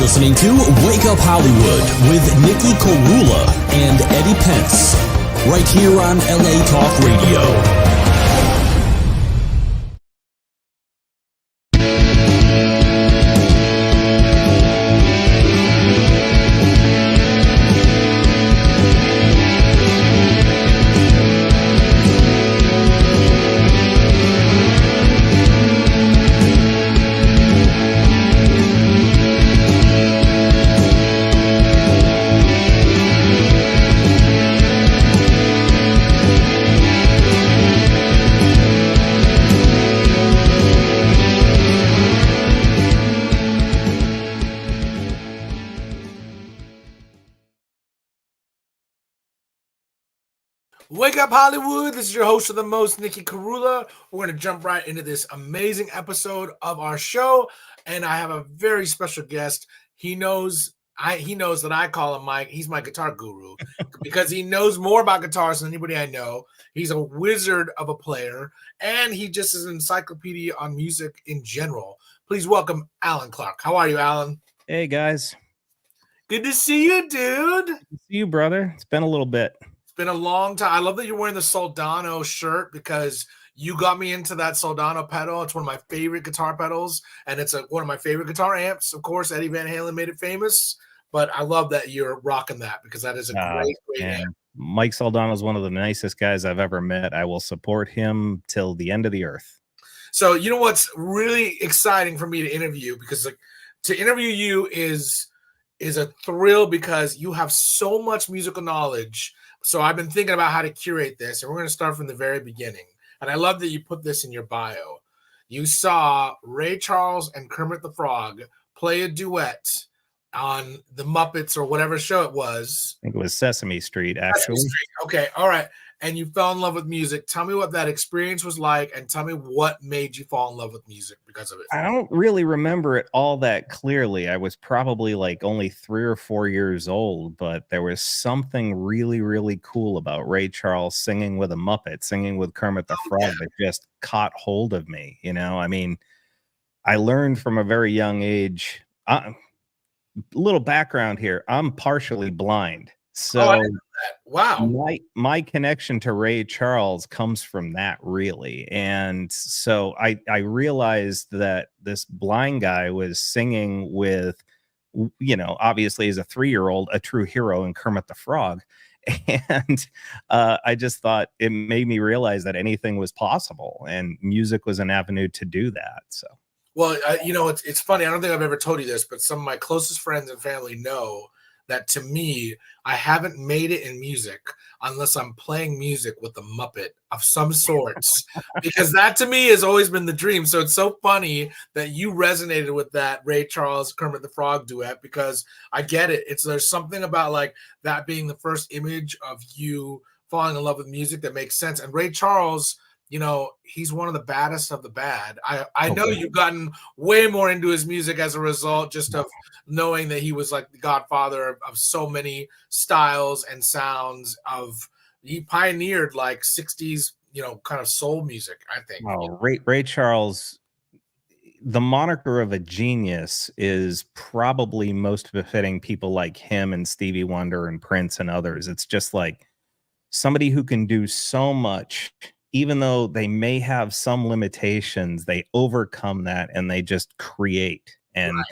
listening to Wake Up Hollywood with Nikki Korula and Eddie Pence, right here on LA Talk Radio. Wake up, Hollywood. This is your host of the most, Nikki Korula. We're going to jump right into this amazing episode of our show. And I have a very special guest. He knows that I call him Mike. He's my guitar guru because he knows more about guitars than anybody I know. He's a wizard of a player, and he just is an encyclopedia on music in general. Please welcome Alan Clark. How are you, Alan? Hey, guys. Good to see you, dude. Good to see you, brother. It's been a little bit. Been a long time. I love that you're wearing the Soldano shirt because you got me into that Soldano pedal. It's one of my favorite guitar pedals, and it's one of my favorite guitar amps. Of course, Eddie Van Halen made it famous, but I love that you're rocking that because that is a great amp. Mike Soldano is one of the nicest guys I've ever met. I will support him till the end of the earth. So you know what's really exciting for me to interview, because to interview you is a thrill because you have so much musical knowledge. So I've been thinking about how to curate this, and we're going to start from the very beginning. And I love that you put this in your bio. You saw Ray Charles and Kermit the Frog play a duet on the Muppets or whatever show it was. I think it was Sesame Street, actually. Sesame Street. Okay, all right. And you fell in love with music. Tell me what that experience was like, and tell me what made you fall in love with music because of it. I don't really remember it all that clearly. I was probably like only 3 or 4 years old, but there was something really, really cool about Ray Charles singing with a Muppet, singing with Kermit the Frog that just caught hold of me. You know, I mean, I learned from a very young age. Little background here. I'm partially blind. So I didn't know that. Wow. My connection to Ray Charles comes from that, really. And so I realized that this blind guy was singing with, you know, obviously as a 3-year-old, a true hero in Kermit the Frog. And I just thought it made me realize that anything was possible, and music was an avenue to do that. So. Well, you know, it's funny. I don't think I've ever told you this, but some of my closest friends and family know that to me, I haven't made it in music unless I'm playing music with a Muppet of some sorts, because that to me has always been the dream. So it's so funny that you resonated with that Ray Charles Kermit the Frog duet, because I get it. There's something about like that being the first image of you falling in love with music that makes sense. And Ray Charles, you know, he's one of the baddest of the bad. I know you've gotten way more into his music as a result, just of knowing that he was like the godfather of so many styles and sounds. He pioneered like 60s, you know, kind of soul music, I think. Oh, Ray Charles, the moniker of a genius is probably most befitting people like him and Stevie Wonder and Prince and others. It's just like somebody who can do so much. Even though they may have some limitations, they overcome that and they just create. And,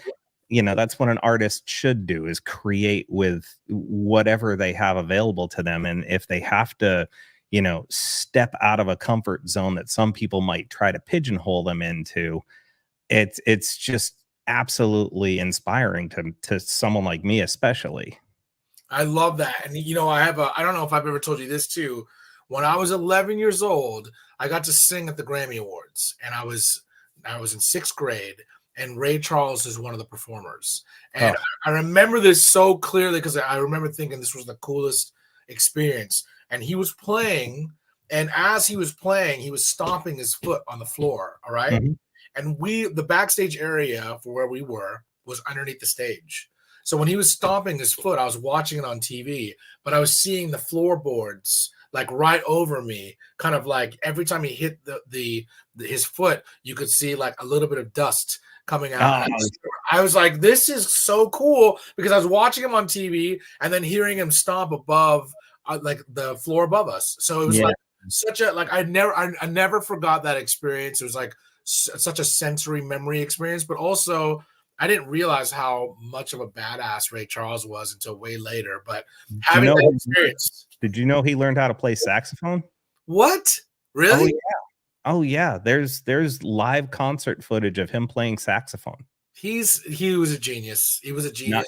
you know, that's what an artist should do, is create with whatever they have available to them. And if they have to, you know, step out of a comfort zone that some people might try to pigeonhole them into, it's just absolutely inspiring to someone like me, especially. I love that. And, you know, I don't know if I've ever told you this too. When I was 11 years old, I got to sing at the Grammy Awards, and I was in 6th grade, and Ray Charles is one of the performers. And I remember this so clearly because I remember thinking this was the coolest experience. And he was playing, and as he was playing, he was stomping his foot on the floor, all right? Mm-hmm. And the backstage area for where we were was underneath the stage. So when he was stomping his foot, I was watching it on TV, but I was seeing the floorboards like right over me, kind of like every time he hit his foot, you could see like a little bit of dust coming out. Oh, And I was like, this is so cool because I was watching him on TV and then hearing him stomp above like the floor above us. So it was yeah. like such a like I never forgot that experience. It was like such a sensory memory experience, but also I didn't realize how much of a badass Ray Charles was until way later. But having that experience. Did you know he learned how to play saxophone? What? Really? Oh yeah. Oh yeah. There's live concert footage of him playing saxophone. He was a genius. He was a genius.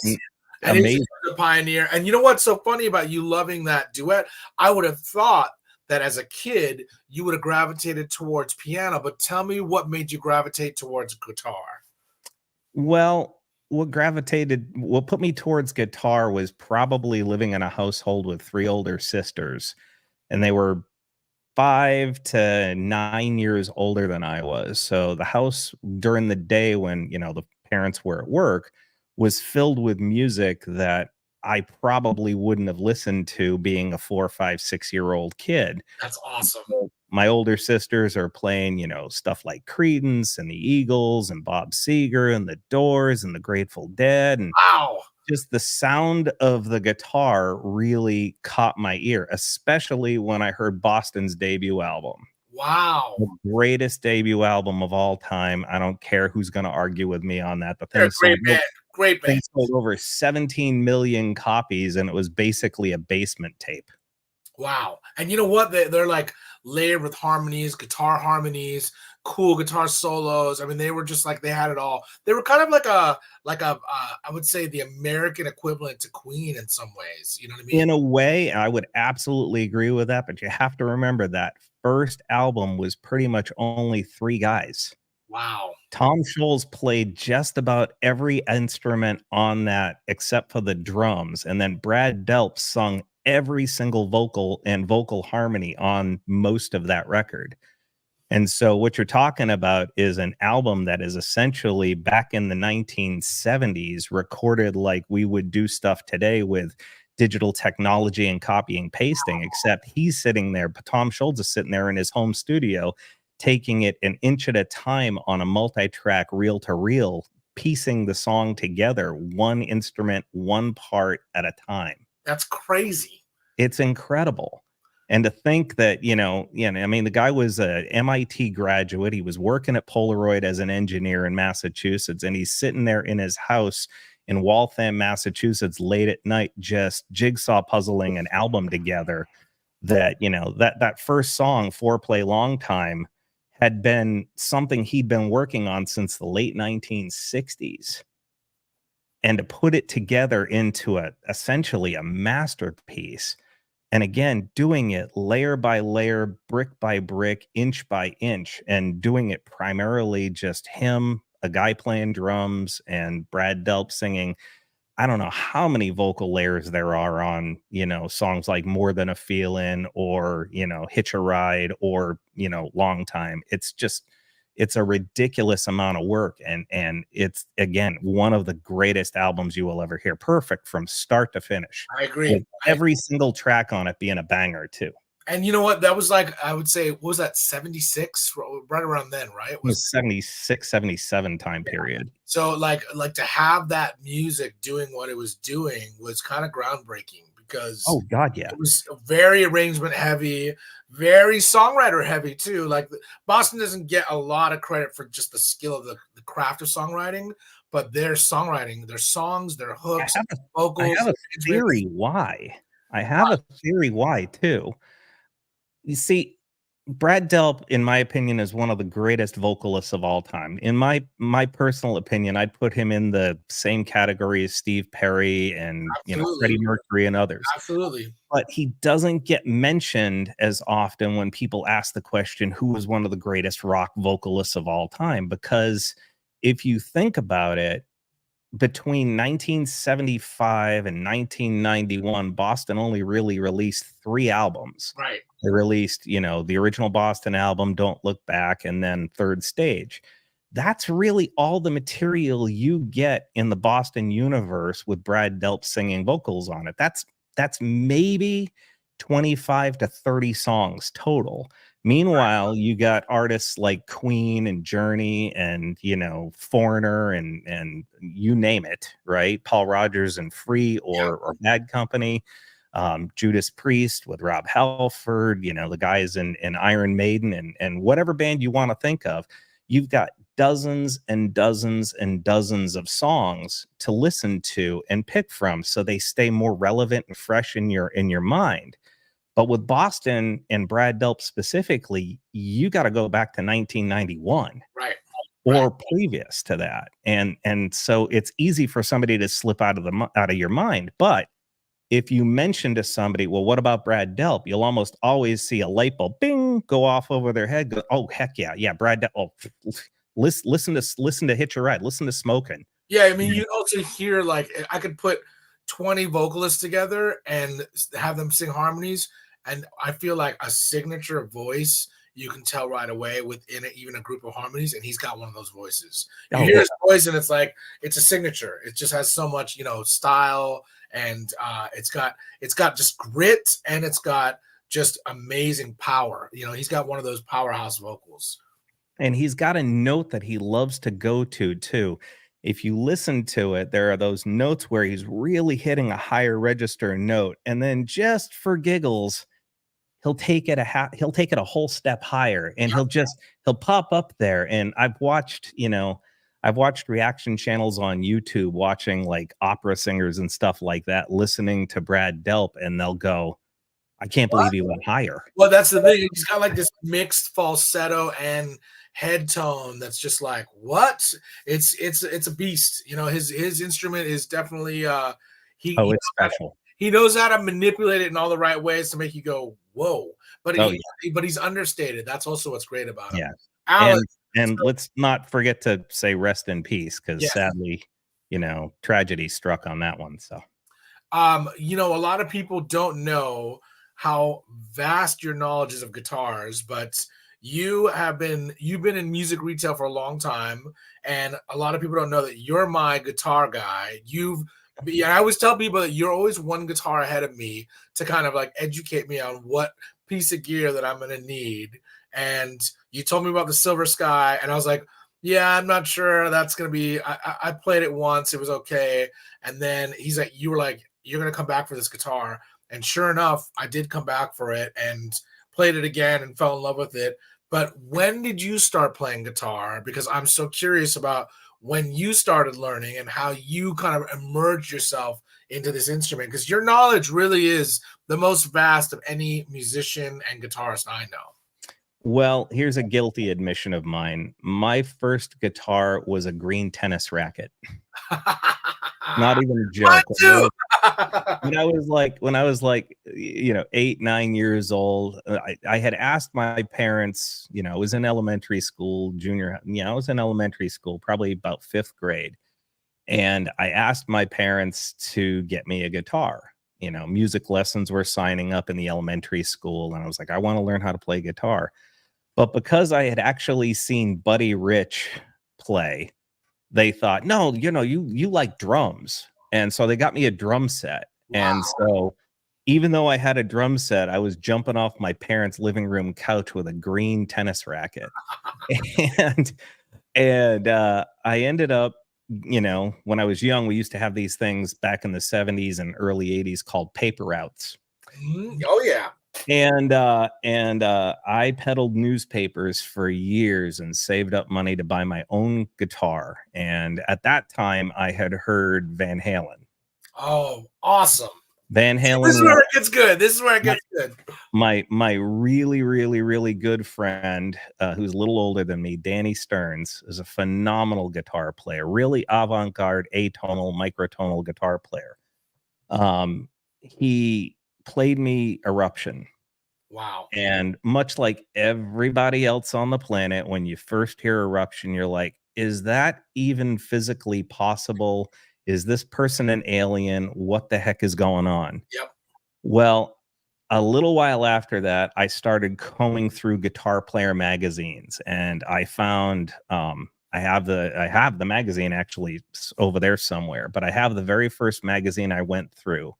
And amazing. He's a pioneer. And you know what's so funny about you loving that duet? I would have thought that as a kid you would have gravitated towards piano, but tell me what made you gravitate towards guitar. Well, what put me towards guitar was probably living in a household with 3 older sisters, and they were 5 to 9 years older than I was. So the house during the day when, the parents were at work was filled with music that I probably wouldn't have listened to being a 4, 5, 6-year-old kid. That's awesome. So my older sisters are playing, stuff like Creedence and the Eagles and Bob Seger and the Doors and the Grateful Dead. And wow. Just the sound of the guitar really caught my ear, especially when I heard Boston's debut album. Wow. The greatest debut album of all time. I don't care who's going to argue with me on that. The They're thing great band. Sold over 17 million copies, and it was basically a basement tape. Wow. And you know what? They're like layered with harmonies, guitar harmonies, cool guitar solos. I mean, they were just like, they had it all. They were kind of like a I would say the American equivalent to Queen in some ways. You know what I mean? In a way, I would absolutely agree with that. But you have to remember that first album was pretty much only 3 guys. Wow. Tom Scholz played just about every instrument on that except for the drums. And then Brad Delp sung every single vocal and vocal harmony on most of that record. And so what you're talking about is an album that is essentially back in the 1970s recorded like we would do stuff today with digital technology and copying, pasting, except he's sitting there. Tom Scholz is sitting there in his home studio, taking it an inch at a time on a multi-track reel-to-reel, piecing the song together, one instrument, one part at a time. That's crazy. It's incredible. And to think that, I mean, the guy was a MIT graduate. He was working at Polaroid as an engineer in Massachusetts, and he's sitting there in his house in Waltham, Massachusetts, late at night, just jigsaw puzzling an album together that, that first song, Foreplay Long Time, had been something he'd been working on since the late 1960s. And to put it together into essentially a masterpiece. And again, doing it layer by layer, brick by brick, inch by inch, and doing it primarily just him, a guy playing drums, and Brad Delp singing. I don't know how many vocal layers there are on, songs like More Than a Feelin' or, Hitch a Ride or, Long Time. It's a ridiculous amount of work. And it's, again, one of the greatest albums you will ever hear. Perfect from start to finish. I agree. With every single track on it being a banger too. And you know what? That was like, I would say, what was that, 76? Right around then, right? It was 76, 77 time period. So like to have that music doing what it was doing was kind of groundbreaking because oh god, yeah, it was very arrangement heavy, very songwriter heavy too. Like Boston doesn't get a lot of credit for just the skill of the craft of songwriting, but their songwriting, their songs, their hooks, vocals. I have a theory why. I have a theory why too. You see, Brad Delp, in my opinion, is one of the greatest vocalists of all time. In my personal opinion, I'd put him in the same category as Steve Perry and Freddie Mercury and others. Absolutely. But he doesn't get mentioned as often when people ask the question, who was one of the greatest rock vocalists of all time? Because if you think about it, between 1975 and 1991, Boston only really released 3 albums. Right. They released, the original Boston album, Don't Look Back, and then Third Stage. That's really all the material you get in the Boston universe with Brad Delp singing vocals on it. That's maybe 25 to 30 songs total. Meanwhile, you got artists like Queen and Journey and, you know, Foreigner and you name it, right? Paul Rogers and Free or Bad Company, Judas Priest with Rob Halford, you know, the guys in Iron Maiden and whatever band you want to think of. You've got dozens and dozens and dozens of songs to listen to and pick from, so they stay more relevant and fresh in your mind. But with Boston and Brad Delp specifically, you got to go back to 1991, Right. or previous to that, and so it's easy for somebody to slip out of your mind. But if you mention to somebody, well, what about Brad Delp? You'll almost always see a light bulb, bing, go off over their head. Go, oh heck yeah, Brad Delp. Oh, listen to Hitch a Ride. Listen to Smoking. Yeah, I mean, you also hear, like, I could put 20 vocalists together and have them sing harmonies, and I feel like a signature voice you can tell right away within even a group of harmonies, and he's got one of those voices. You hear his voice, and it's like it's a signature. It just has so much, you know, style, and it's got just grit, and it's got just amazing power. You know, he's got one of those powerhouse vocals. And he's got a note that he loves to go to too. If you listen to it, there are those notes where he's really hitting a higher register note, and then just for giggles, he'll take it a whole step higher, and he'll pop up there. And I've watched reaction channels on YouTube watching like opera singers and stuff like that, listening to Brad Delp, and they'll go, I can't believe he went higher. Well, that's the thing. He's got like this mixed falsetto and head tone that's just like, what? It's a beast. You know, his instrument is definitely It's special. He knows how to manipulate it in all the right ways to make you go, whoa. But he's understated. That's also what's great about him. Yeah. Alex, and let's not forget to say rest in peace, because sadly, you know, tragedy struck on that one. So you know, a lot of people don't know how vast your knowledge is of guitars, but you've been in music retail for a long time, and a lot of people don't know that you're my guitar guy. I always tell people that you're always one guitar ahead of me to kind of like educate me on what piece of gear that I'm going to need. And you told me about the Silver Sky, and I was like, yeah, I'm not sure that's going to be, I played it once. It was okay. And then you were like, you're going to come back for this guitar. And sure enough, I did come back for it and played it again and fell in love with it. But when did you start playing guitar? Because I'm so curious about when you started learning and how you kind of immersed yourself into this instrument, because your knowledge really is the most vast of any musician and guitarist I know. Well, here's a guilty admission of mine. My first guitar was a green tennis racket. Not even a joke. When I was like, you know, 8, 9 years old, I had asked my parents, you know, I was in elementary school, I was in elementary school, probably about 5th grade. And I asked my parents to get me a guitar. You know, music lessons were signing up in the elementary school. And I was like, I want to learn how to play guitar. But because I had actually seen Buddy Rich play, they thought, no, you know, you like drums. And so they got me a drum set. Wow. And so even though I had a drum set, I was jumping off my parents' living room couch with a green tennis racket. and I ended up, you know, when I was young, we used to have these things back in the 70s and early 80s called paper routes. Oh, yeah. And I peddled newspapers for years and saved up money to buy my own guitar. And at that time, I had heard Van Halen. Oh, awesome. Van Halen. This is where it gets good. My really, really, really good friend, who's a little older than me, Danny Stearns, is a phenomenal guitar player, really avant-garde, atonal, microtonal guitar player. He played me Eruption. Wow. And much like everybody else on the planet, when you first hear Eruption, you're like, is that even physically possible? Is this person an alien? What the heck is going on? Yep. Well, a little while after that, I started combing through guitar player magazines, and I found I have the magazine actually over there somewhere, but I have the very first magazine I went through.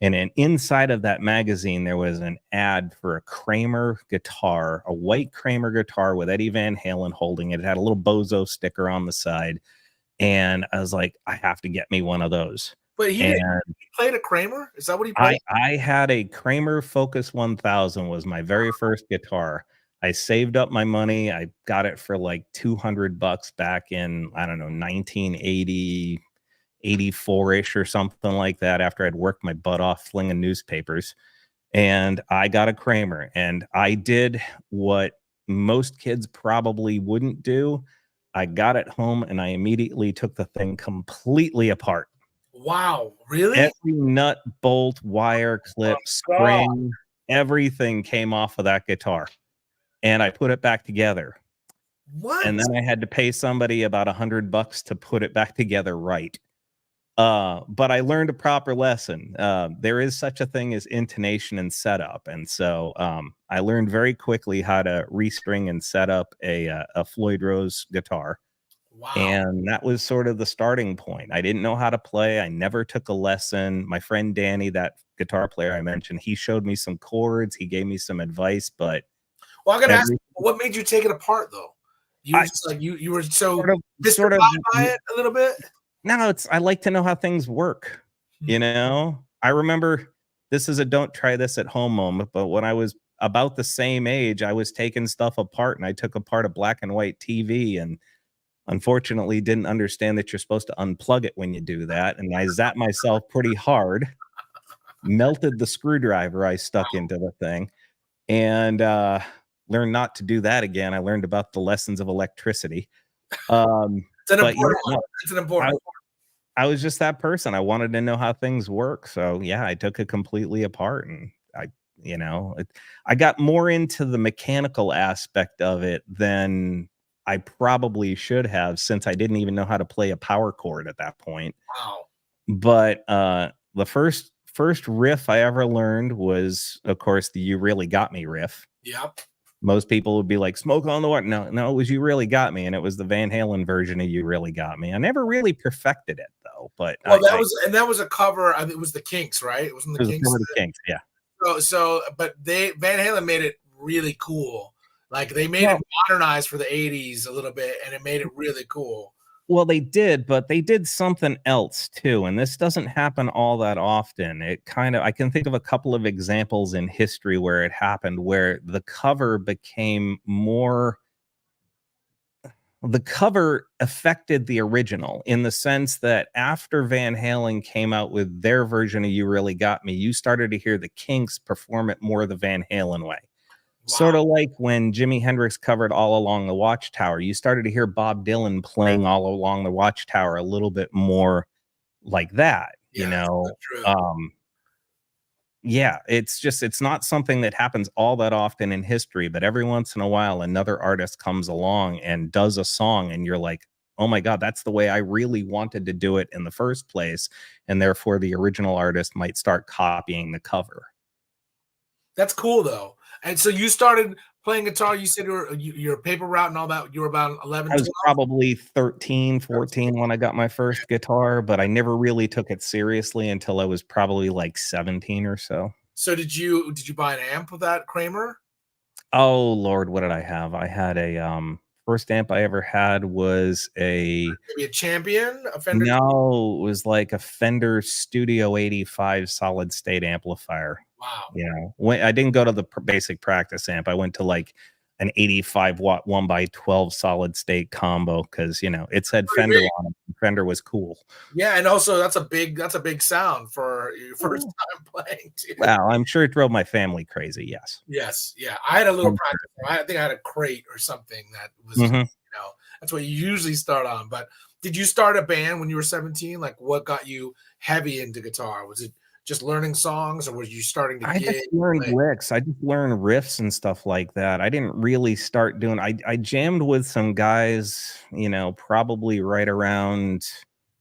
And then inside of that magazine, there was an ad for a Kramer guitar, a white Kramer guitar with Eddie Van Halen holding it. It had a little bozo sticker on the side. And I was like, I have to get me one of those. But he played a Kramer? Is that what he played? I had a Kramer Focus 1000 was my very first guitar. I saved up my money. I got it for like $200 back in, I don't know, 1980, 84-ish or something like that, after I'd worked my butt off flinging newspapers. And I got a Kramer, and I did what most kids probably wouldn't do. I got it home and I immediately took the thing completely apart. Wow, really? Every nut, bolt, wire, clip, spring, everything came off of that guitar. And I put it back together. What? And then I had to pay somebody about $100 to put it back together right. But I learned a proper lesson. There is such a thing as intonation and setup. And so I learned very quickly how to restring and set up a Floyd Rose guitar. Wow. And that was sort of the starting point. I didn't know how to play. I never took a lesson. My friend Danny, that guitar player I mentioned, he showed me some chords. He gave me some advice, but well, I gotta ask, what made you take it apart though? You were just like you were so sort of by it a little bit. No, I like to know how things work. You know, I remember, this is a don't try this at home moment, but when I was about the same age, I was taking stuff apart, and I took apart a black and white TV, and unfortunately didn't understand that you're supposed to unplug it when you do that. And I zapped myself pretty hard, melted the screwdriver I stuck into the thing, and learned not to do that again. I learned about the lessons of electricity. It's an important one. It's an important one. I was just that person. I wanted to know how things work. So yeah, I took it completely apart, and I got more into the mechanical aspect of it than I probably should have, since I didn't even know how to play a power chord at that point. Wow. But the first riff I ever learned was, of course, the "You Really Got Me" riff. Yep. Most people would be like, "Smoke on the Water." No, it was "You Really Got Me," and it was the Van Halen version of "You Really Got Me." I never really perfected it though. But that was a cover. I think it was the Kinks, right? It wasn't the Kinks. The Kinks, yeah. But Van Halen made it really cool. Like they made it modernized for the 80s a little bit, and it made it really cool. Well, they did, but they did something else too, and this doesn't happen all that often. I can think of a couple of examples in history where it happened, where the cover affected the original, in the sense that after Van Halen came out with their version of "You Really Got Me," you started to hear the Kinks perform it more the Van Halen way. Wow. Sort of like when Jimi Hendrix covered "All Along the Watchtower," you started to hear Bob Dylan playing "All Along the Watchtower" a little bit more like that, you know? Yeah, it's not something that happens all that often in history, but every once in a while, another artist comes along and does a song, and you're like, oh my God, that's the way I really wanted to do it in the first place. And therefore the original artist might start copying the cover. That's cool though. And so you started playing guitar. You said your paper route and all that. You were about 11. I was probably 13, 14 when I got my first guitar, but I never really took it seriously until I was probably like 17 or so. So did you buy an amp with that Kramer? Oh Lord, what did I have? I had a first amp I ever had was maybe a Champion, a Fender. No, it was like a Fender Studio 85 solid state amplifier. Wow. You know, when I didn't go to the basic practice amp, I went to like an 85 watt 1x12 solid state combo, because it said Fender on it. Fender was cool. Yeah, and also that's a big sound for your first time playing too. Well, I'm sure it drove my family crazy. Yes. Yeah. I had a little practice. I think I had a crate or something that was that's what you usually start on. But did you start a band when you were 17? Like, what got you heavy into guitar? Was it just learning songs, or were you starting to just learned licks? I just learned riffs and stuff like that. I didn't really start doing, I jammed with some guys, probably right around,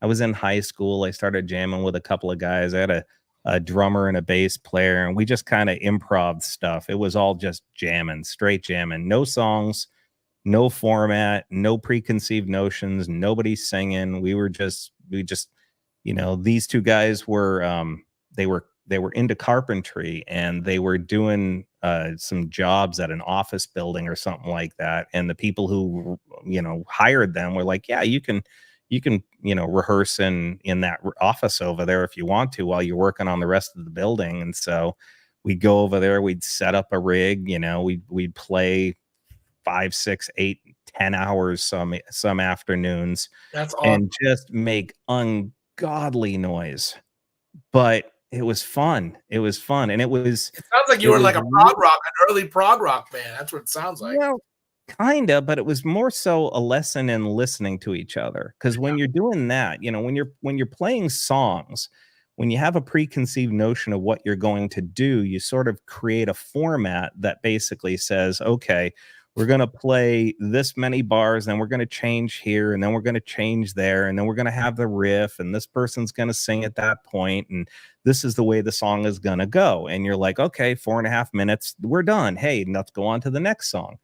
I was in high school. I started jamming with a couple of guys. I had a drummer and a bass player, and we just kind of improv stuff. It was all just jamming, straight jamming, no songs, no format, no preconceived notions, nobody singing. We just, these two guys were, they were into carpentry, and they were doing some jobs at an office building or something like that. And the people who hired them were like, yeah, you can rehearse in that office over there if you want to while you're working on the rest of the building. And so we'd go over there, we'd set up a rig, we'd play 5, 6, 8, 10 hours some afternoons, That's awesome. and just make ungodly noise. But it was fun. It was fun. And it sounds like you were like an early prog rock band. That's what it sounds like. Well, kinda, but it was more so a lesson in listening to each other. Because when you're doing that, when you're playing songs, when you have a preconceived notion of what you're going to do, you sort of create a format that basically says, okay, we're going to play this many bars, then we're going to change here, and then we're going to change there, and then we're going to have the riff, and this person's going to sing at that point, and this is the way the song is going to go. And you're like, okay, 4.5 minutes, we're done. Hey, let's go on to the next song.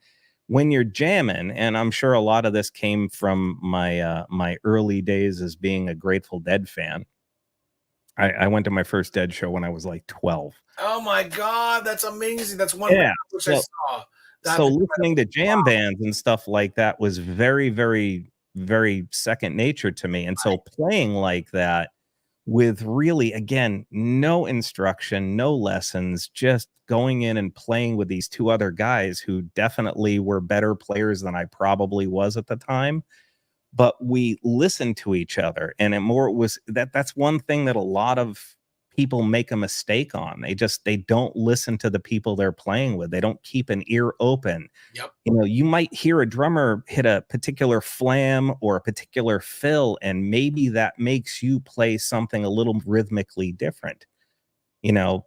When you're jamming, and I'm sure a lot of this came from my early days as being a Grateful Dead fan. I went to my first Dead show when I was like 12. Oh my God, that's amazing. That's one which I saw. So listening to jam bands and stuff like that was very, very, very second nature to me. And so playing like that with really, again, no instruction, no lessons, just going in and playing with these two other guys who definitely were better players than I probably was at the time. But we listened to each other, and that's one thing that a lot of people make a mistake on. They don't listen to the people they're playing with. They don't keep an ear open. Yep. You might hear a drummer hit a particular flam or a particular fill, and maybe that makes you play something a little rhythmically different.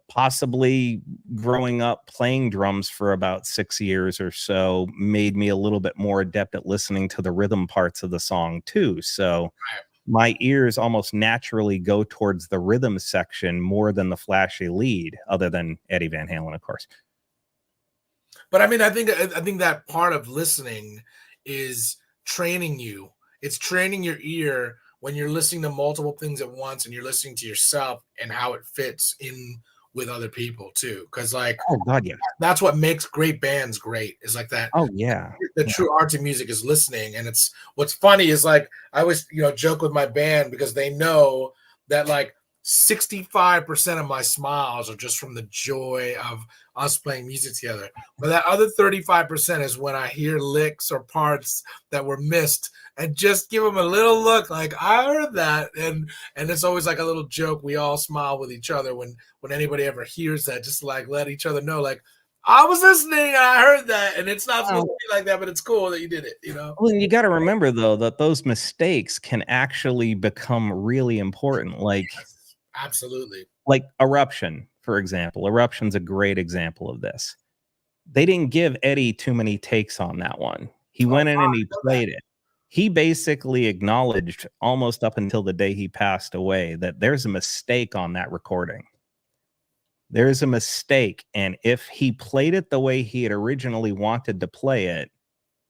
Possibly growing up playing drums for about 6 years or so made me a little bit more adept at listening to the rhythm parts of the song too. So my ears almost naturally go towards the rhythm section more than the flashy lead, other than Eddie Van Halen, of course. But I mean, I think that part of listening is training you. It's training your ear when you're listening to multiple things at once, and you're listening to yourself and how it fits in with other people too. Because oh God, yeah, that's what makes great bands great. Is like that. Oh yeah, the true art of music is listening. And it's what's funny is like I always joke with my band because they know that like 65% of my smiles are just from the joy of us playing music together. But that other 35% is when I hear licks or parts that were missed and just give them a little look like I heard that. And it's always like a little joke. We all smile with each other when anybody ever hears that, just to like let each other know, like, I was listening and I heard that, and it's not supposed to be like that, but it's cool that you did it, Well, you got to remember though that those mistakes can actually become really important. Like, yes, absolutely. Like Eruption, for example. Eruption's a great example of this. They didn't give Eddie too many takes on that one. He went in and he played it. He basically acknowledged almost up until the day he passed away that there's a mistake on that recording. There's a mistake, and if he played it the way he had originally wanted to play it,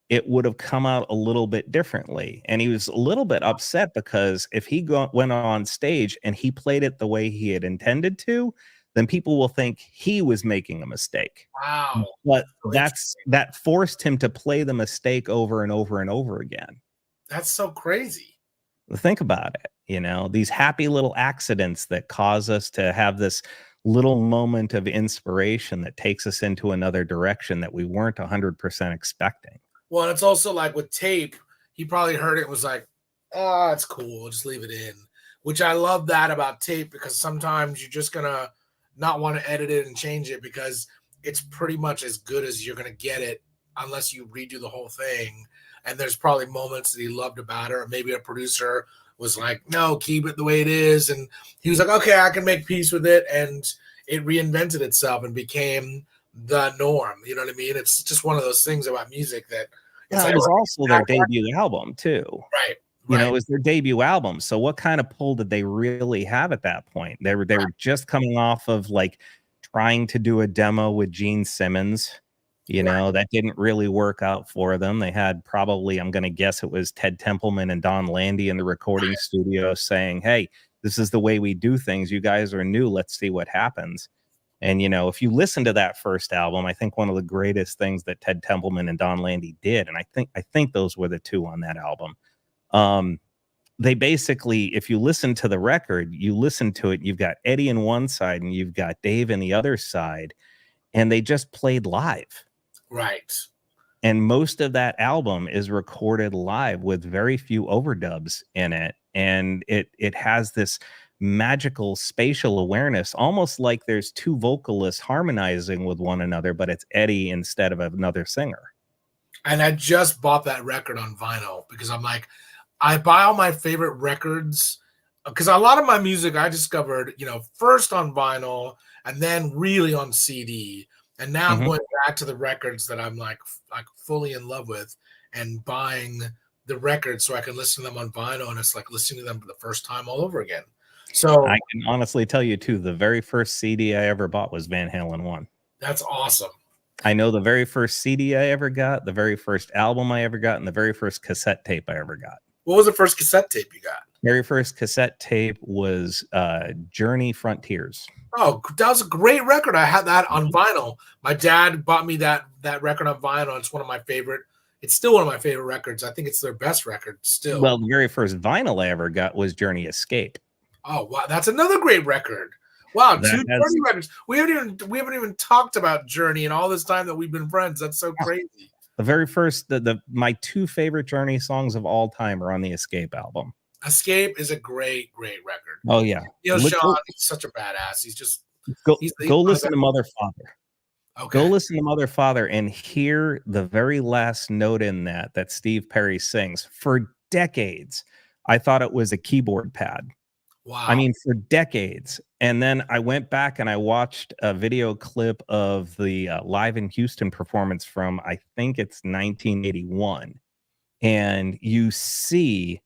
it would have come out a little bit differently. And he was a little bit upset because if he went on stage and he played it the way he had intended to, then people will think he was making a mistake. Wow. But that forced him to play the mistake over and over and over again. That's so crazy. Think about it. These happy little accidents that cause us to have this little moment of inspiration that takes us into another direction that we weren't 100% expecting. Well, and it's also like with tape, he probably heard it, was like, oh, it's cool, just leave it in. Which I love that about tape, because sometimes you're just gonna not want to edit it and change it because it's pretty much as good as you're gonna get it unless you redo the whole thing. And there's probably moments that he loved about it, or maybe a producer was like, no, keep it the way it is. And he was like, okay, I can make peace with it. And it reinvented itself and became the norm. You know what I mean? It's just one of those things about music that it's it was also their debut album too. Right. It was their debut album. So what kind of pull did they really have at that point? They were just coming off of like trying to do a demo with Gene Simmons. That didn't really work out for them. They had probably, I'm going to guess it was Ted Templeman and Don Landy in the recording studio saying, hey, This is the way we do things. You guys are new. Let's see what happens. And, you know, if you listen to that first album, I think one of the greatest things that Ted Templeman and Don Landy did, and I think those were the two on that album. They basically, if you listen to the record, you listen to it, you've got Eddie on one side and you've got Dave on the other side, and they just played live. Right. And most of that album is recorded live with very few overdubs in it. And it has this magical spatial awareness, almost like there's two vocalists harmonizing with one another, but it's Eddie instead of another singer. And I just bought that record on vinyl because I'm like, I buy all my favorite records because a lot of my music I discovered, you know, first on vinyl and then really on CD. And now I'm going back to the records that I'm like fully in love with and buying the records so I can listen to them on vinyl. And it's like listening to them for the first time all over again. So I can honestly tell you too, the very first CD I ever bought was Van Halen 1. That's awesome. I know the very first CD I ever got, the very first album I ever got, and the very first cassette tape I ever got. What was the first cassette tape you got? Very first cassette tape was Journey Frontiers. Oh, that was a great record. I had that on vinyl. My dad bought me that record on vinyl. It's one of my favorite. It's still one of my favorite records. I think it's their best record still. Well, the very first vinyl I ever got was Journey Escape. Oh, wow. That's another great record. Wow, two Journey records. We haven't even talked about Journey in all this time that we've been friends. That's so crazy. The very first, my two favorite Journey songs of all time are on the Escape album. Escape is a great record. Oh yeah, you know, Sean, he's such a badass. He's just go listen to Mother Father. Okay. Go listen to Mother Father and hear the very last note in that Steve Perry sings. For decades, I thought it was a keyboard pad. Wow. I mean, for decades. And then I went back and I watched a video clip of the Live in Houston performance from, I think it's 1981. And you see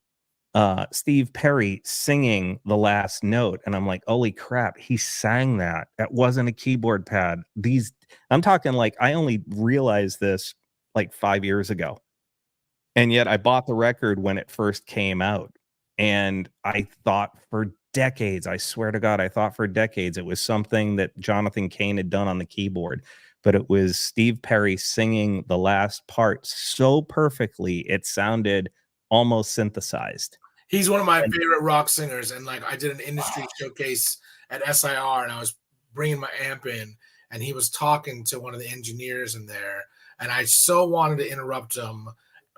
Steve Perry singing the last note. And I'm like, holy crap, he sang that. That wasn't a keyboard pad. I'm talking like, I only realized this like 5 years ago. And yet I bought the record when it first came out. And I thought for decades, I swear to God, I thought for decades it was something that Jonathan Cain had done on the keyboard. But it was Steve Perry singing the last part so perfectly, it sounded almost synthesized. He's one of my favorite rock singers. And like I did an industry showcase at SIR and I was bringing my amp in and he was talking to one of the engineers in there. And I so wanted to interrupt him,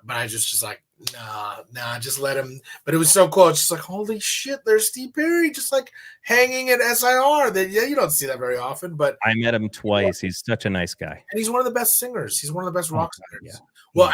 but I just like, nah, just let him. But it was so cool. It's just like, holy shit, there's Steve Perry just like hanging at SIR. That you don't see that very often. But I met him twice. He's such a nice guy. And he's one of the best singers. He's one of the best rock singers. Yeah. Well,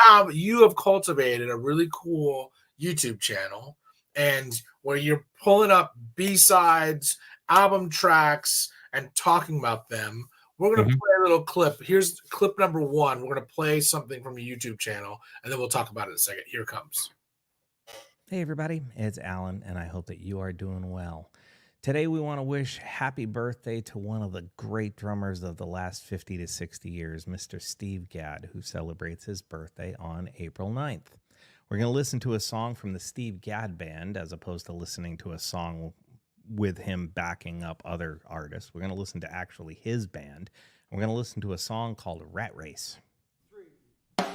Alan, you have cultivated a really cool YouTube channel and where you're pulling up B-sides, album tracks, and talking about them. We're going to play a little clip. Here's clip number 1. We're going to play something from your YouTube channel, and then we'll talk about it in a second. Here it comes. Hey, everybody. It's Alan, and I hope that you are doing well. Today, we want to wish happy birthday to one of the great drummers of the last 50 to 60 years, Mr. Steve Gadd, who celebrates his birthday on April 9th. We're going to listen to a song from the Steve Gadd Band as opposed to listening to a song with him backing up other artists. We're going to listen to actually his band. And we're going to listen to a song called Rat Race. 3.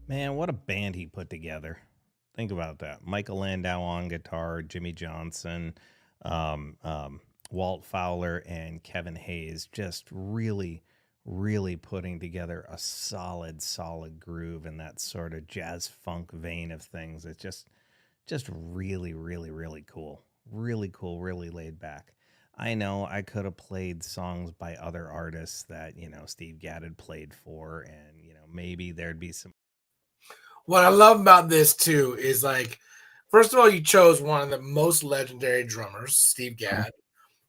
Man, what a band he put together. Think about that. Michael Landau on guitar, Jimmy Johnson, um, um, Walt Fowler, and Kevin Hayes just really, really putting together a solid groove in that sort of jazz funk vein of things. It's just really, really, really cool. Really cool, really laid back. I know I could have played songs by other artists that, Steve Gadd had played for, and, maybe there'd be some. What I love about this too is like, first of all, you chose one of the most legendary drummers, Steve Gadd,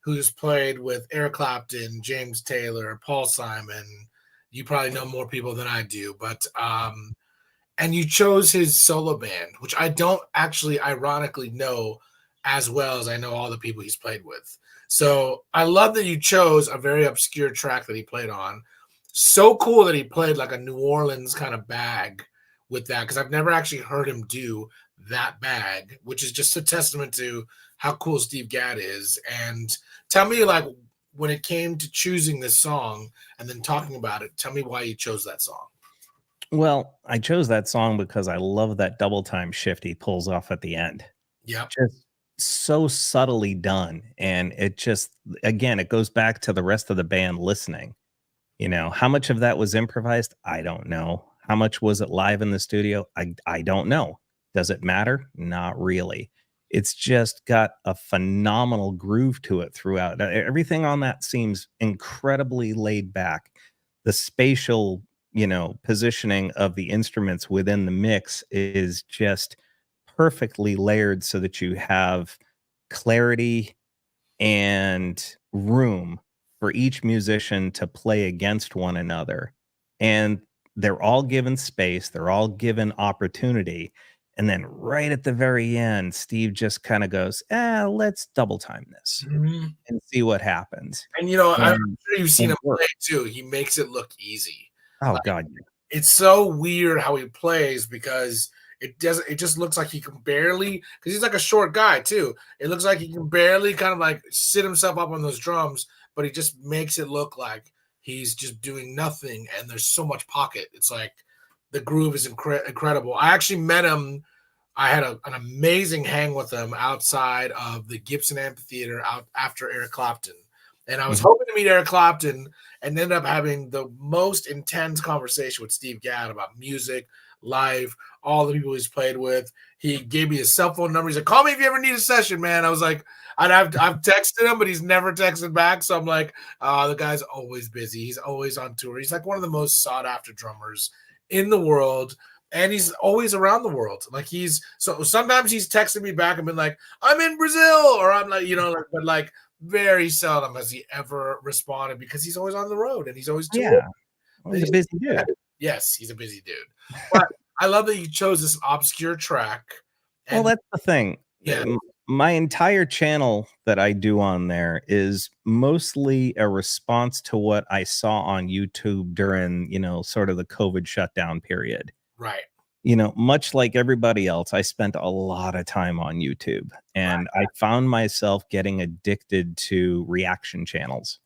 who's played with Eric Clapton, James Taylor, Paul Simon. You probably know more people than I do, but and you chose his solo band, which I don't actually ironically know as well as I know all the people he's played with. So I love that you chose a very obscure track that he played on. So cool that he played like a New Orleans kind of bag with that, because I've never actually heard him do that bag, which is just a testament to how cool Steve Gadd is. And tell me, like, when it came to choosing this song and then talking about it, tell me why you chose that song. Well, I chose that song because I love that double time shift he pulls off at the end. Yep. Just so subtly done. And it just, again, it goes back to the rest of the band listening. How much of that was improvised? I don't know. How much was it live in the studio? I don't know. Does it matter? Not really. It's just got a phenomenal groove to it throughout. Everything on that seems incredibly laid back. The spatial, positioning of the instruments within the mix is just perfectly layered so that you have clarity and room for each musician to play against one another. And they're all given space, they're all given opportunity. And then right at the very end, Steve just kind of goes, let's double time this Mhm. and see what happens. And I'm And sure you've seen it him play works. too. He makes it look easy. Oh Like, God. Yeah. it's so weird how he plays because it just looks like he can barely, because he's like a short guy too. It looks like he can barely kind of like sit himself up on those drums, but he just makes it look like he's just doing nothing and there's so much pocket. It's like the groove is incredible. I actually met him. I had an amazing hang with him outside of the Gibson Amphitheater out after Eric Clapton. And I was Mhm. hoping to meet Eric Clapton and ended up having the most intense conversation with Steve Gadd about music, life, all the people he's played with. He gave me his cell phone number. He's like, call me if you ever need a session, man. I was like, I've texted him, but he's never texted back. So I'm like, the guy's always busy. He's always on tour. He's like one of the most sought after drummers in the world. And he's always around the world. Like so sometimes he's texting me back and been like, I'm in Brazil, or I'm like, but like very seldom has he ever responded because he's always on the road and he's always touring. Yeah. Well, he's a busy dude. Yes, he's a busy dude. But I love that you chose this obscure track. Well, And that's the thing. yeah, My entire channel that I do on there is mostly a response to what I saw on YouTube during, sort of the COVID shutdown period. right, Much like everybody else, I spent a lot of time on YouTube, right, and I found myself getting addicted to reaction channels.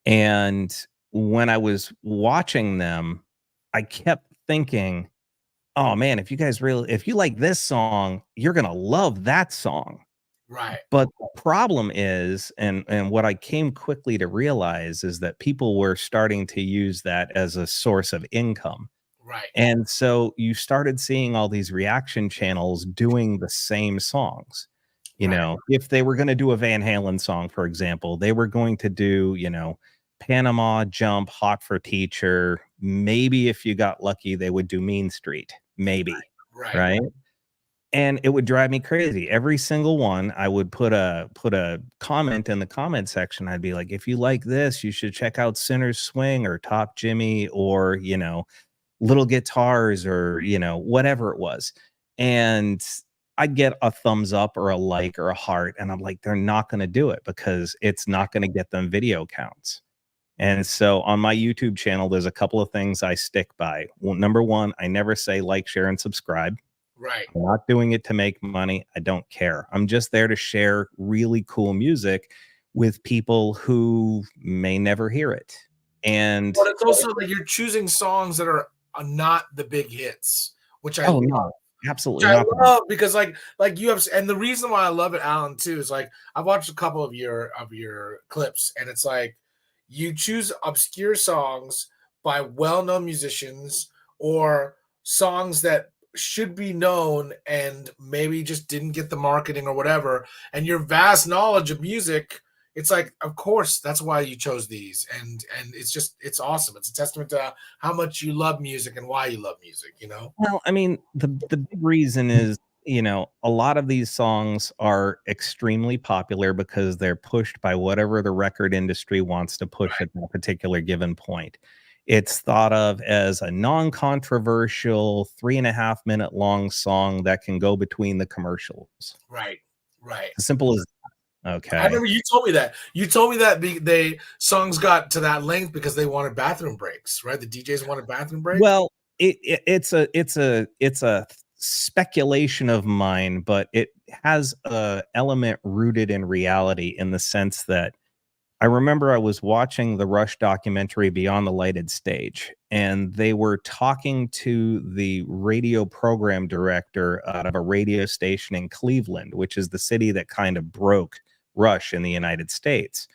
And when I was watching them, I kept thinking, oh man, if you like this song, you're gonna love that song. right, But the problem is, and what I came quickly to realize is that people were starting to use that as a source of income. right, And so you started seeing all these reaction channels doing the same songs. right, If they were going to do a Van Halen song, for example, they were going to do, Panama Jump, Hot for Teacher. Maybe if you got lucky, they would do Mean Street. Maybe. right, Right. And it would drive me crazy. Every single one, I would put a comment in the comment section. I'd be like, if you like this, you should check out Sinner's Swing or Top Jimmy or, Little Guitars or, whatever it was. And I'd get a thumbs up or a like or a heart. And I'm like, they're not going to do it because it's not going to get them video counts. And so on my YouTube channel, there's a couple of things I stick by. Well, number one, I never say like, share, and subscribe. right. I'm not doing it to make money. I don't care. I'm just there to share really cool music with people who may never hear it. And But it's also like you're choosing songs that are not the big hits. which I Oh love. no, Which absolutely I not. love because like you have, and the reason why I love it, Alan, too, is like I've watched a couple of your clips, and it's like you choose obscure songs by well-known musicians or songs that should be known and maybe just didn't get the marketing or whatever, and your vast knowledge of music. It's like, of course, that's why you chose these, and it's awesome. It's a testament to how much you love music and why you love music. You know, Well, I mean, the big reason is, a lot of these songs are extremely popular because they're pushed by whatever the record industry wants to push right, at that particular given point. It's thought of as a non-controversial 3.5 minute long song that can go between the commercials. right, right. As simple as I okay. remember you told me that. You told me that they songs got to that length because they wanted bathroom breaks, right? The DJs wanted bathroom breaks. Well, it's a speculation of mine, but it has a element rooted in reality in the sense that I remember I was watching the Rush documentary Beyond the Lighted Stage, and they were talking to the radio program director out of a radio station in Cleveland, which is the city that kind of broke Rush in the United States.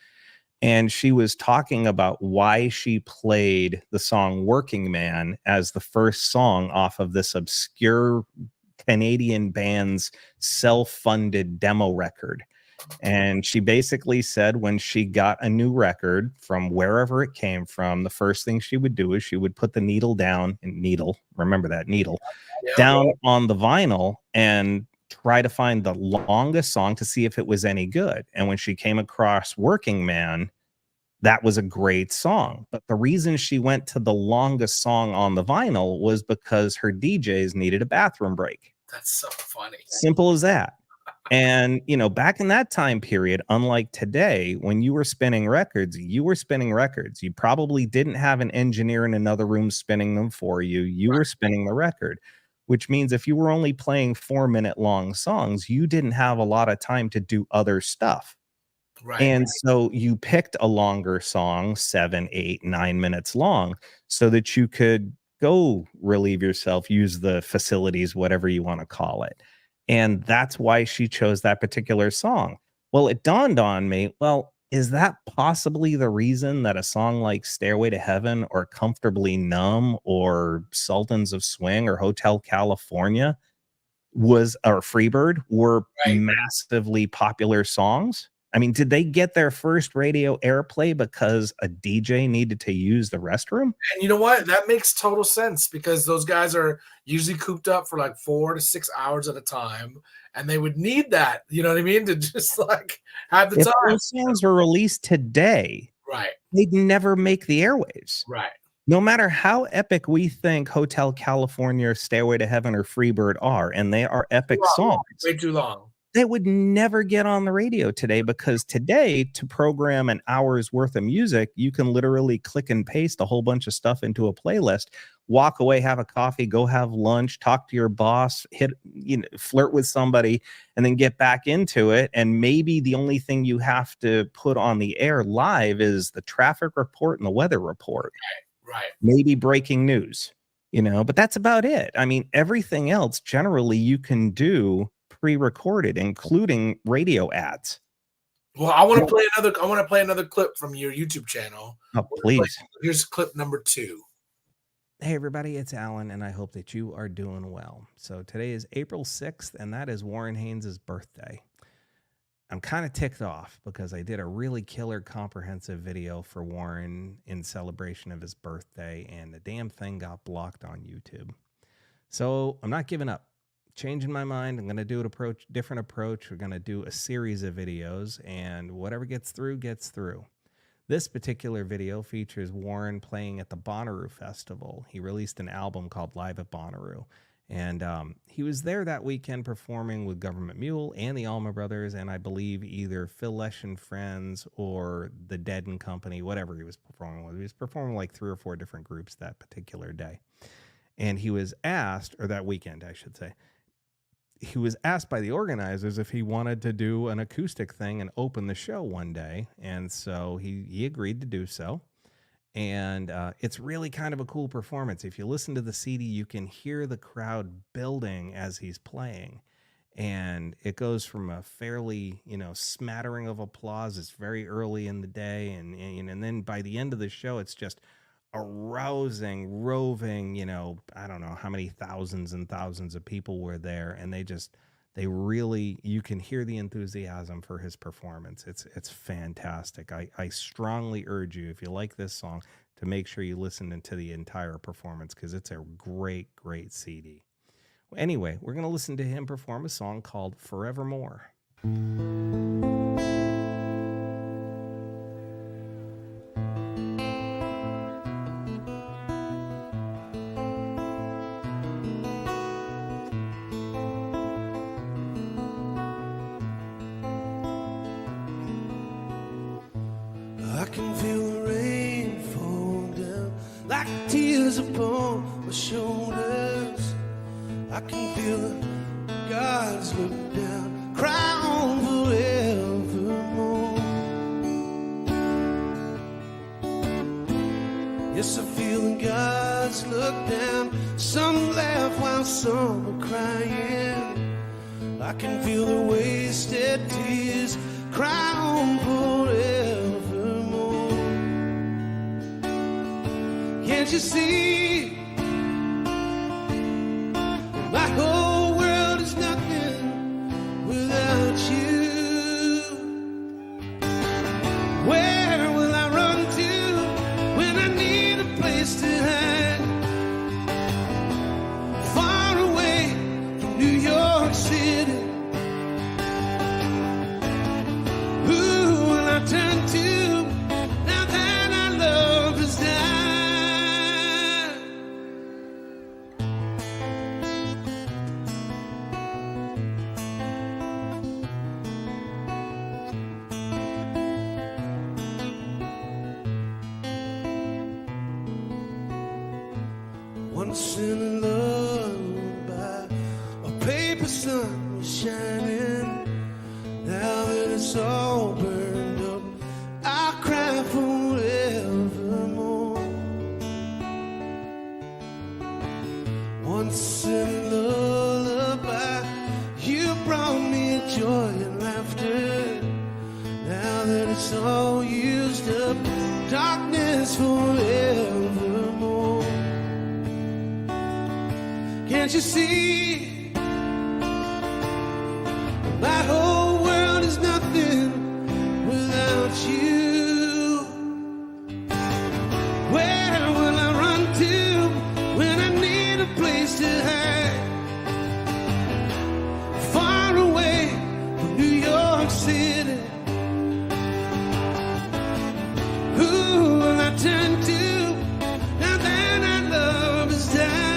And she was talking about why she played the song Working Man as the first song off of this obscure Canadian band's self-funded demo record. And she basically said when she got a new record from wherever it came from, the first thing she would do is she would put the needle down and needle, remember that needle, Yeah, down on the vinyl and try to find the longest song to see if it was any good. And when she came across Working Man, that was a great song. But the reason she went to the longest song on the vinyl was because her DJs needed a bathroom break. that's so funny. Simple as that. And, back in that time period, unlike today, when you were spinning records, you were spinning records. You probably didn't have an engineer in another room spinning them for you. You were spinning the record, which means if you were only playing 4 minute long songs, you didn't have a lot of time to do other stuff. Right. And so you picked a longer song, 7, 8, 9 minutes long, so that you could go relieve yourself, use the facilities, whatever you want to call it. And that's why she chose that particular song. Well, it dawned on me, well, is that possibly the reason that a song like Stairway to Heaven or Comfortably Numb or Sultans of Swing or Hotel California or Freebird were Right. massively popular songs? I mean, did they get their first radio airplay because a DJ needed to use the restroom? And you know what? That makes total sense because those guys are usually cooped up for like 4 to 6 hours at a time, and they would need that. You know what I mean? To just like have the If time. those songs were released today, Right. they'd never make the airwaves. Right. No matter how epic we think Hotel California, Stairway to Heaven, or Freebird are, and they are epic songs, Way too long. they would never get on the radio today because today, to program an hour's worth of music, you can literally click and paste a whole bunch of stuff into a playlist, walk away, have a coffee, go have lunch, talk to your boss, flirt with somebody, and then get back into it. And maybe the only thing you have to put on the air live is the traffic report and the weather report. Right. Maybe breaking news, but that's about it. I mean, everything else generally you can do pre-recorded, including radio ads. Well, I want to play another. I want to play another clip from your YouTube channel. Oh, please. Here's clip number 2. Hey, everybody, it's Alan, and I hope that you are doing well. So today is April 6th, and that is Warren Haynes' birthday. I'm kind of ticked off because I did a really killer comprehensive video for Warren in celebration of his birthday, and the damn thing got blocked on YouTube. So I'm not giving up. Changing my mind. I'm going to do a different approach. We're going to do a series of videos, and whatever gets through, gets through. This particular video features Warren playing at the Bonnaroo Festival. He released an album called Live at Bonnaroo, and he was there that weekend performing with Government Mule and the Allman Brothers, and I believe either Phil Lesh and Friends or the Dead and Company, whatever he was performing with. He was performing like 3 or 4 different groups that particular day. And he was asked, or that weekend, I should say, he was asked by the organizers if he wanted to do an acoustic thing and open the show one day. And so he agreed to do so. And it's really kind of a cool performance. If you listen to the CD, you can hear the crowd building as he's playing. And it goes from a fairly, smattering of applause. It's very early in the day. And then by the end of the show, it's just a rousing, roving, I don't know how many thousands and thousands of people were there. And they really, you can hear the enthusiasm for his performance. It's fantastic. I strongly urge you, if you like this song, to make sure you listen to the entire performance, because it's a great, great CD. Anyway, we're going to listen to him perform a song called Forevermore. I can feel the rain fall down like tears upon my shoulders. I can feel the gods look down, cry on forevermore. Yes, I feel the gods look down, some laugh while some are crying. I can feel the wasted tears cry on forevermore. Can't you see? My whole world is nothing without you. Where will I run to when I need a place to hide? Far away from New York City. Who will I turn to now that our love has died? Once in a lullaby, a paper sun was shining. Now that it's all burned up, I'll cry forevermore. Once in a lullaby, you brought me joy and laughter. Now that it's all used up, darkness forevermore. Can't you see? My whole world is nothing without you. Where will I run to when I need a place to hide? Far away from New York City. Who will I turn to now that our love is died?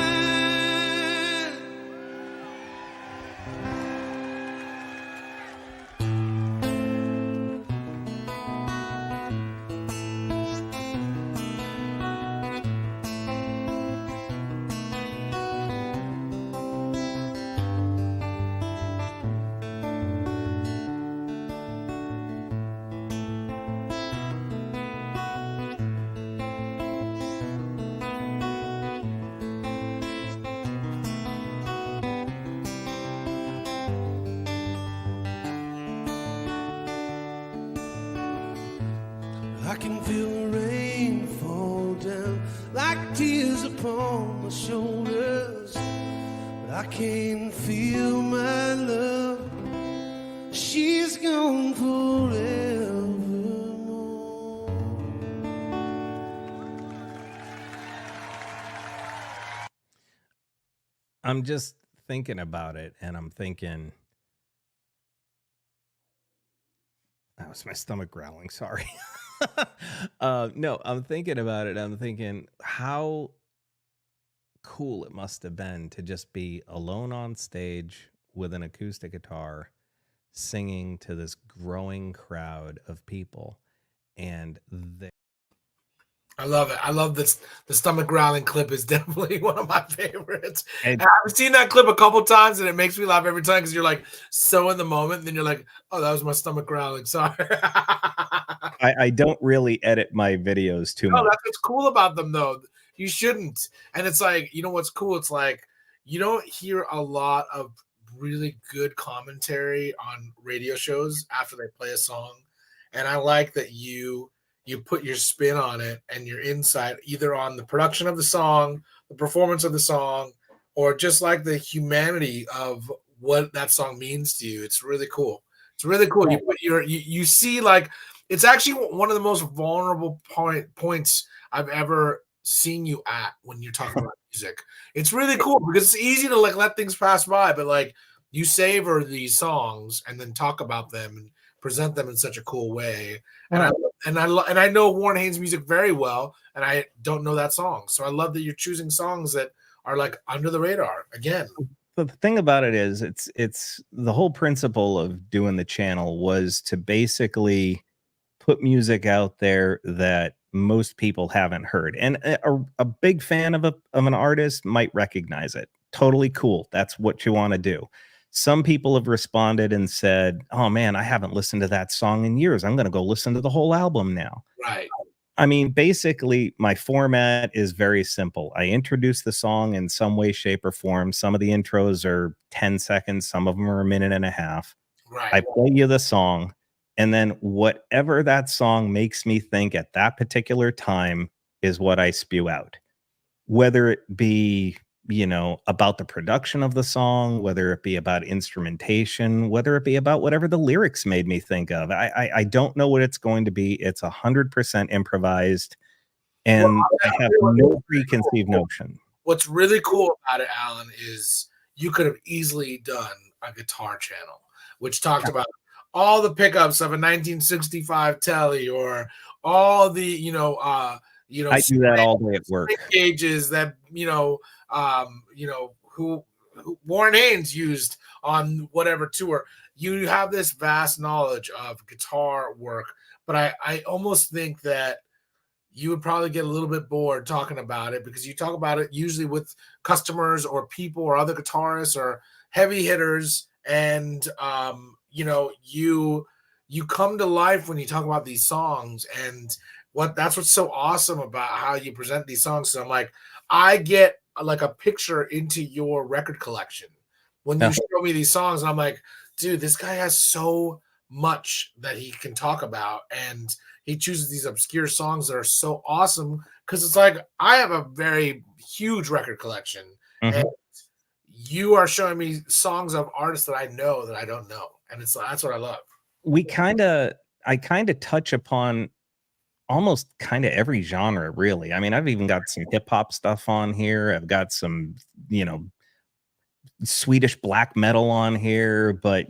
I can feel the rain fall down like tears upon my shoulders, but I can't feel my love. She's gone forevermore. I'm just thinking about it, and I'm thinking, that was my stomach growling. Sorry. No, I'm thinking about it. I'm thinking how cool it must have been to just be alone on stage with an acoustic guitar, singing to this growing crowd of people. And I love it. I love this. The stomach growling clip is definitely one of my favorites. And I've seen that clip a couple times, and it makes me laugh every time because you're like so in the moment. And then you're like, "Oh, that was my stomach growling." Sorry. I don't really edit my videos too No, much. that's what's cool about them, though. You shouldn't. And it's like, you know what's cool? It's like you don't hear a lot of really good commentary on radio shows after they play a song. And I like that you put your spin on it and your insight either on the production of the song, the performance of the song, or just like the humanity of what that song means to you. It's really cool. It's really cool. You put you see like it's actually one of the most vulnerable points I've ever seen you at when you're talking about music. It's really cool because it's easy to like let things pass by, but like you savor these songs and then talk about them and present them in such a cool way. And I know Warren Haynes music very well, and I don't know that song. So I love that you're choosing songs that are like under the radar again. The thing about it is it's the whole principle of doing the channel was to basically put music out there that most people haven't heard. And a big fan of an artist might recognize it. Totally cool. That's what you want to do. Some people have responded and said, "Oh man, I haven't listened to that song in years. I'm going to go listen to the whole album now." Right. I mean, basically, my format is very simple. I introduce the song in some way, shape, or form. Some of the intros are 10 seconds, some of them are a minute and a half. I Right. play you the song, and then whatever that song makes me think at that particular time is what I spew out. Whether it be, about the production of the song, whether it be about instrumentation, whether it be about whatever the lyrics made me think of. I don't know what it's going to be. It's 100% improvised, Well, and I I'll tell have you what, no preconceived notion. what's really cool about it, Alan, is you could have easily done a guitar channel, which talked about all the pickups of a 1965 Telly or all the, I do that all day at work. gauges that who Warren Haynes used on whatever tour. You have this vast knowledge of guitar work, but I almost think that you would probably get a little bit bored talking about it because you talk about it usually with customers or people or other guitarists or heavy hitters, and you come to life when you talk about these songs, and that's what's so awesome about how you present these songs. So I'm like, I get like a picture into your record collection when you Yeah. show me these songs, and I'm like, dude, this guy has so much that he can talk about, and he chooses these obscure songs that are so awesome because it's like I have a very huge record collection, Mhm. and you are showing me songs of artists that I know that I don't know, and that's what I love. I kind of touch upon almost kind of every genre, really. I mean, I've even got some hip hop stuff on here. I've got some, Swedish black metal on here, but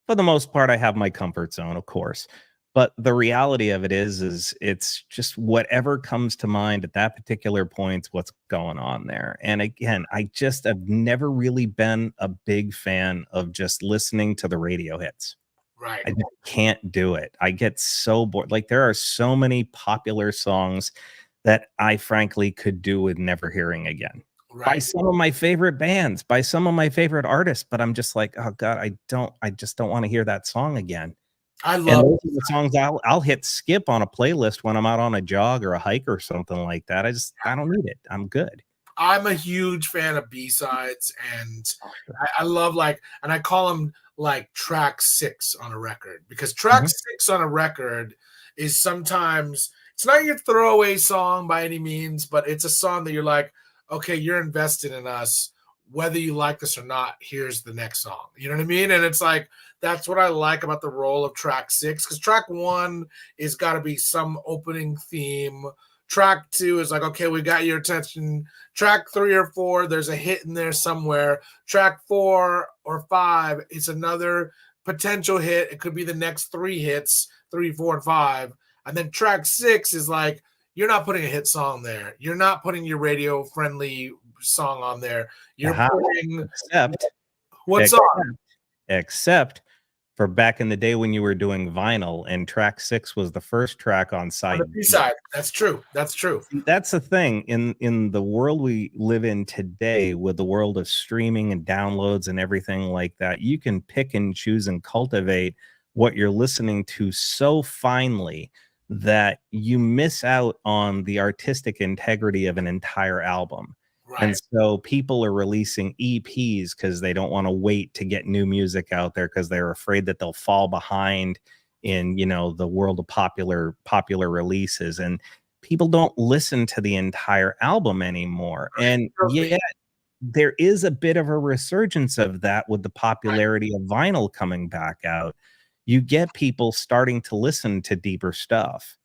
for the most part, I have my comfort zone, of course. But the reality of it is it's just whatever comes to mind at that particular point, what's going on there. And again, I just have never really been a big fan of just listening to the radio hits. Right, I just can't do it. I get so bored. Like there are so many popular songs that I frankly could do with never hearing again. By right. some of my favorite bands, by some of my favorite artists, but I'm just like, "Oh god, I just don't wanna hear that song again." I And love. those are the songs I'll hit skip on a playlist when I'm out on a jog or a hike or something like that. I don't need it. I'm good. I'm a huge fan of B-sides, and Oh, sure. I love and I call them like track 6 on a record because track Mhm. 6 on a record is sometimes it's not your throwaway song by any means, but it's a song that you're like, okay, you're invested in us, whether you like this or not. Here's the next song. You know what I mean? And it's like that's what I like about the role of track 6 because track 1 is got to be some opening theme. Track 2 is like, okay, we got your attention. Track 3 or 4, there's a hit in there somewhere. Track 4 or 5, it's another potential hit. It could be the next 3 hits, 3, 4, and 5. And then track 6 is like, you're not putting a hit song there. You're not putting your radio friendly song on there. You're Uh-huh. putting Except what except song? except for back in the day when you were doing vinyl, and track 6 was the first track on On side the B B. side. That's true. That's true. That's the thing in the world we live in today, with the world of streaming and downloads and everything like that. You can pick and choose and cultivate what you're listening to so finely that you miss out on the artistic integrity of an entire album. And Right. so people are releasing EPs because they don't want to wait to get new music out there, because they're afraid that they'll fall behind in, you know, the world of popular releases. And people don't listen to the entire album anymore. And Totally. yet there is a bit of a resurgence of that with the popularity of vinyl coming back out. You get people starting to listen to deeper stuff.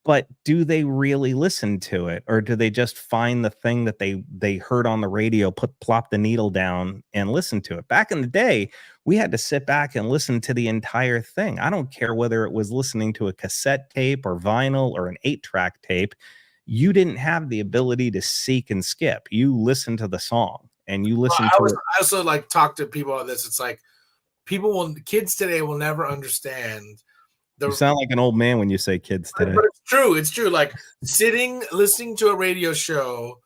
But do they really listen to it, or do they just find the thing that they heard on the radio, plop the needle down and listen to it? Back in the day, we had to sit back and listen to the entire thing. I don't care whether it was listening to a cassette tape or vinyl or an 8-track tape. You didn't have the ability to seek and skip. You listened to the song and you listened to it. I also like talk to people on this. It's like kids today will never understand. You sound like an old man when you say kids today. But it's true. It's true. Like listening to a radio show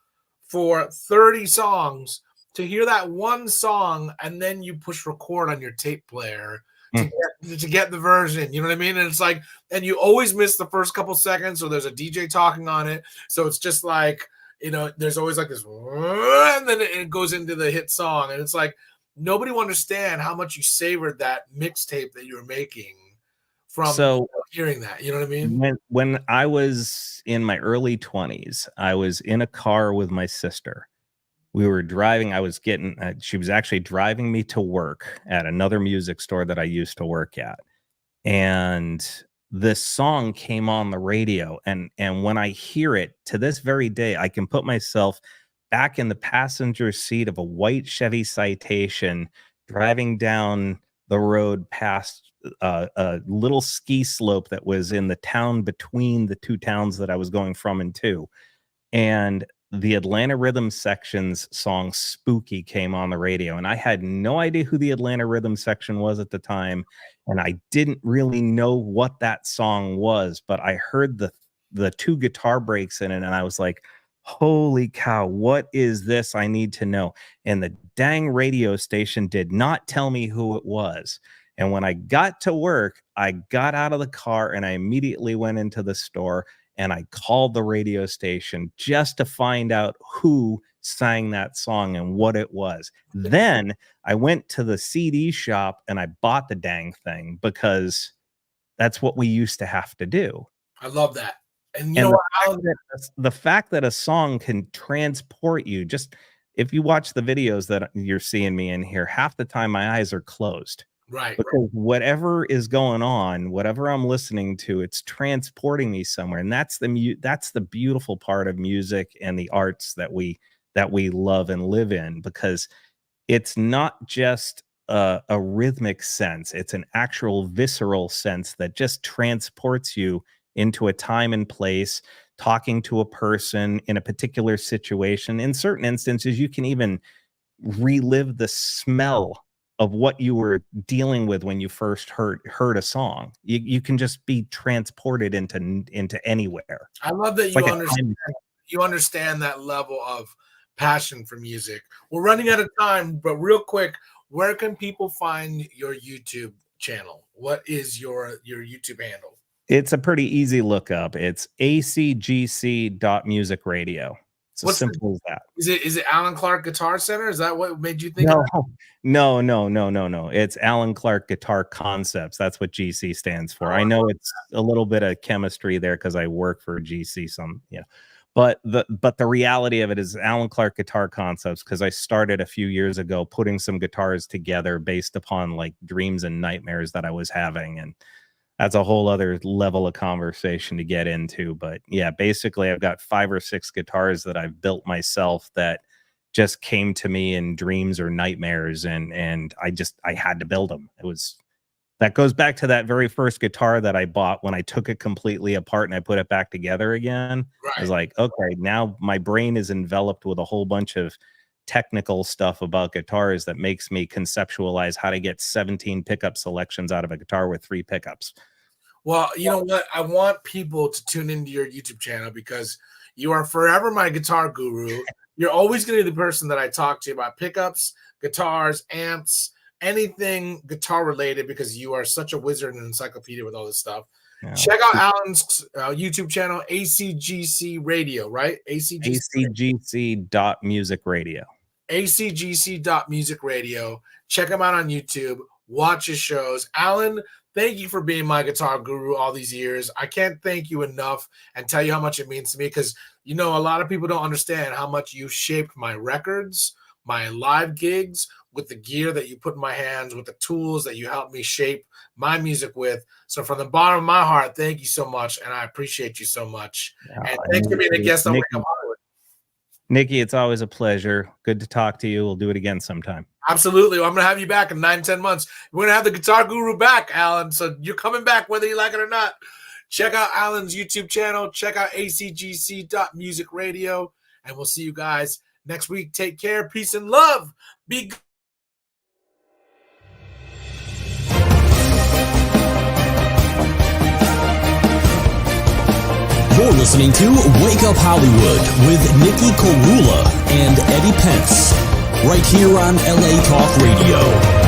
for 30 songs, to hear that one song, and then you push record on your tape player to get the version. You know what I mean? And it's like, and you always miss the first couple seconds, or there's a DJ talking on it. So it's just like, you know, there's always like this, and then it goes into the hit song. And it's like, nobody will understand how much you savored that mixtape that you were making from hearing that. You know what I mean? When I was in my early 20s, I was in a car with my sister. We were driving. I was getting, she was actually driving me to work at another music store that I used to work at. And this song came on the radio. And when I hear it to this very day, I can put myself back in the passenger seat of a white Chevy Citation, driving down the road past a little ski slope that was in the town between the two towns that I was going from and to. And the Atlanta Rhythm Section's song Spooky came on the radio. And I had no idea who the Atlanta Rhythm Section was at the time. And I didn't really know what that song was, but I heard the 2 guitar breaks in it, and I was like, holy cow, what is this? I need to know. And the dang radio station did not tell me who it was. And when I got to work, I got out of the car and I immediately went into the store and I called the radio station just to find out who sang that song and what it was. Then I went to the CD shop and I bought the dang thing, because that's what we used to have to do. I love that. And you know what? The fact that a song can transport you, just if you watch the videos that you're seeing me in here, half the time my eyes are closed. Right. Because whatever is going on, whatever I'm listening to, it's transporting me somewhere. And that's the beautiful part of music and the arts that we love and live in, because it's not just a rhythmic sense. It's an actual visceral sense that just transports you into a time and place, talking to a person in a particular situation. In certain instances, you can even relive the smell of what you were dealing with when you first heard a song. You can just be transported into anywhere. I love that you understand that level of passion for music. We're running out of time, but real quick, where can people find your YouTube channel? What is your YouTube handle? It's a pretty easy look up. It's acgc.musicradio. It's as simple as that. Is it Alan Clark Guitar Center? Is that what made you think? No. It's Alan Clark Guitar Concepts. That's what GC stands for. I know it's a little bit of chemistry there because I work for GC but the reality of it is Alan Clark Guitar Concepts, because I started a few years ago putting some guitars together based upon like dreams and nightmares that I was having, and that's a whole other level of conversation to get into. But yeah, basically I've got 5 or 6 guitars that I've built myself that just came to me in dreams or nightmares. And I had to build them. That goes back to that very first guitar that I bought when I took it completely apart and I put it back together again. Right. I was like, okay, now my brain is enveloped with a whole bunch of technical stuff about guitars that makes me conceptualize how to get 17 pickup selections out of a guitar with 3 pickups. Well, you know what? I want people to tune into your YouTube channel because you are forever my guitar guru. You're always going to be the person that I talk to about pickups, guitars, amps, anything guitar related, because you are such a wizard and encyclopedia with all this stuff. Yeah. Check out Alan's YouTube channel, ACGC Radio, right? ACGC.music radio. ACGC.music radio. Check him out on YouTube. Watch his shows. Alan, thank you for being my guitar guru all these years. I can't thank you enough and tell you how much it means to me, because, you know, a lot of people don't understand how much you shaped my records, my live gigs, with the gear that you put in my hands, with the tools that you helped me shape my music with. So from the bottom of my heart, thank you so much, and I appreciate you so much. And thanks for being a guest on Wake Up Hollywood. Nikki, it's always a pleasure. Good to talk to you. We'll do it again sometime. Absolutely. Well, I'm going to have you back in 9-10 months. We're going to have the Guitar Guru back, Alan. So you're coming back whether you like it or not. Check out Alan's YouTube channel. Check out acgc.music radio. And we'll see you guys next week. Take care. Peace and love. Be good. You're listening to Wake Up Hollywood with Nikki Korula and Eddie Pence, right here on LA Talk Radio.